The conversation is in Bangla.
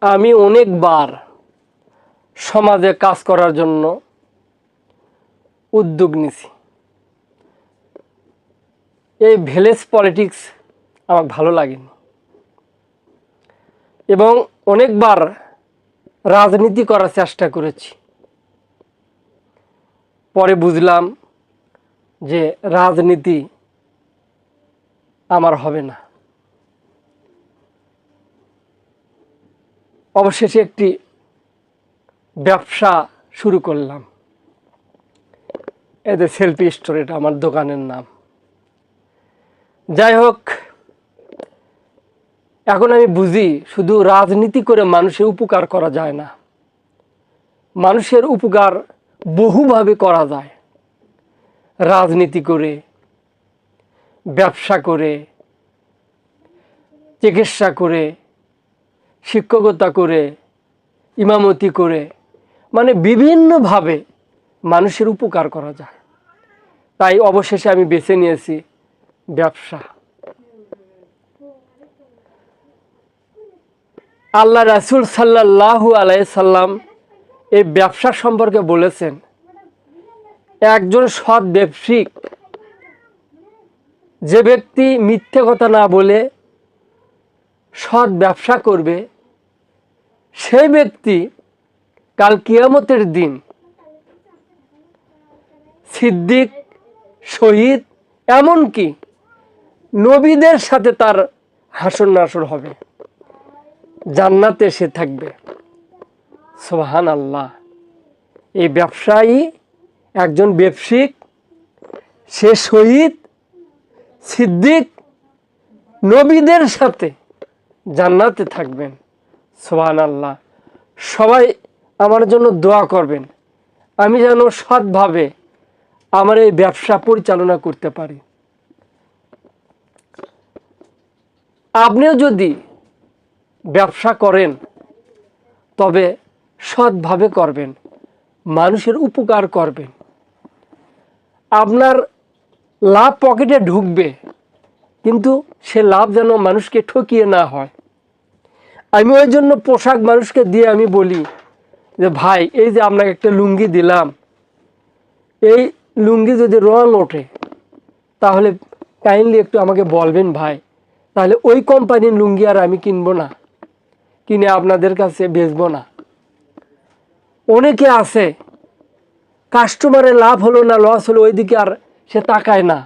আমি অনেকবার সমাজে কাজ করার জন্য উদ্যোগ নিছি। এই ভিলেজ পলিটিক্স আমার ভালো লাগেনি এবং অনেকবার রাজনীতি করার চেষ্টা করেছি। পরে বুঝলাম যে রাজনীতি আমার হবে না। অবশেষে একটি ব্যবসা শুরু করলাম। এদের সেলফি স্টোর, এটা আমার দোকানের নাম। যাই হোক, এখন আমি বুঝি শুধু রাজনীতি করে মানুষের উপকার করা যায় না, মানুষের উপকার বহুভাবে করা যায়। রাজনীতি করে, ব্যবসা করে, চিকিৎসা করে, শিক্ষকতা করে, ইমামতি করে, মানে বিভিন্নভাবে মানুষের উপকার করা যায়। তাই অবশেষে আমি বেছে নিয়েছি ব্যবসা। আল্লাহ রাসূল সাল্লাল্লাহু আলাইহি সাল্লাম এই ব্যবসা সম্পর্কে বলেছেন, একজন সৎ ব্যবসায়িক, যে ব্যক্তি মিথ্যে কথা না বলে সৎ ব্যবসা করবে, সেই ব্যক্তি কাল কিয়ামতের দিন সিদ্দিক, শহীদ, এমনকি নবীদের সাথে তার হাসর নাসর হবে, জান্নাতে সে থাকবে। সুবহানাল্লাহ। এই ব্যবসায়ী, একজন ব্যবসায়িক, সে শহীদ, সিদ্দিক, নবীদের সাথে জান্নাতে থাকবেন। সুবহানাল্লাহ। সবাই আমার জন্য দোয়া করবেন, আমি যেন সৎভাবে আমার এই ব্যবসা পরিচালনা করতে পারি। আপনিও যদি ব্যবসা করেন তবে সৎভাবে করবেন, মানুষের উপকার করবেন। আপনার লাভ পকেটে ঢুকবে, কিন্তু সে লাভ যেন মানুষকে ঠকিয়ে না হয়। আমি ওই জন্য পোশাক মানুষকে দিয়ে আমি বলি যে ভাই, এই যে আপনাকে একটা লুঙ্গি দিলাম, এই লুঙ্গি যদি রং ওঠে তাহলে কাইন্ডলি একটু আমাকে বলবেন ভাই, তাহলে ওই কোম্পানির লুঙ্গি আর আমি কিনবো না, কিনে আপনাদের কাছে বেচবো না। অনেকে আছে কাস্টমারের লাভ হলো না লস হলো ওইদিকে আর সে তাকায় না।